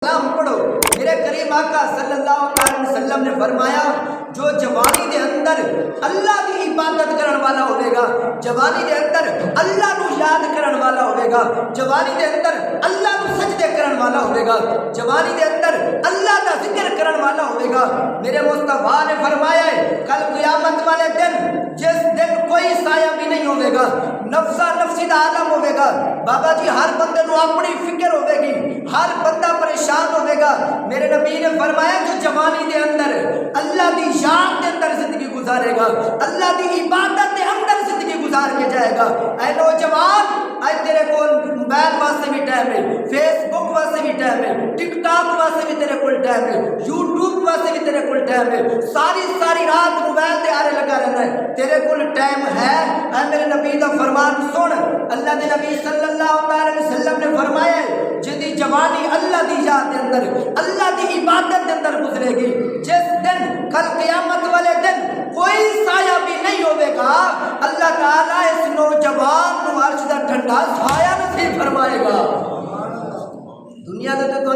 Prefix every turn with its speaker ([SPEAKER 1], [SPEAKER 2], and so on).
[SPEAKER 1] سلام پڑھو۔ میرے کریم آقا صلی اللہ علیہ وسلم نے فرمایا جو جوانی دے اندر اللہ کی عبادت کرن والا ہوئے گا، جوانی دے اندر اللہ نو یاد کرن والا ہوئے گا، جوانی دے اندر اللہ نو سجدے کرن والا ہوئے گا، جوانی دے اندر اللہ دا ذکر کرن والا ہوئے گا، میرے مصطفیٰ نے فرمایا ہے کل قیامت والے دن جس دن کوئی سایہ بھی نہیں ہوئے گا، نفسا نفسی دا عالم ہوئے گا، بابا جی ہر بندے نو اپنی فکر ہوئے گی، ہر بندہ پریشان ہوئے گا۔ میرے نبی نے فرمایا جو جوانی دے اندر اللہ دی یاد دے اندر زندگی گزارے گا، اللہ دی عبادت دے اندر زندگی گزار کے جائے گا۔ اے نوجوان آج تیرے کو موبائل واسطے بھی ٹائم ہے، فیس بک واسطے بھی ٹائم ہے، ٹک ٹاک واسطے بھی تیرے کو ٹائم ہے، یوٹیوب واسطے بھی تیرے کو ٹائم ہے، ساری رات موبائل تے آرے لگا رہنا ہے، تیرے کو ٹائم ہے۔ اے میرے نبی دا فرمان سن، اللہ دے نبی صلی اللہ علیہ وسلم نے فرمایا ہے جدی جوانی اللہ دی یاد دے اندر اللہ دی عبادت دے اندر گزرے گی، جس دن کل قیامت والے دن کوئی سایہ بھی نہیں ہوئے گا، اللہ تعالیٰ اس نوجوان نو عرش دا ٹھنڈا سایہ نصیب فرمائے گا۔ دنیا دے تو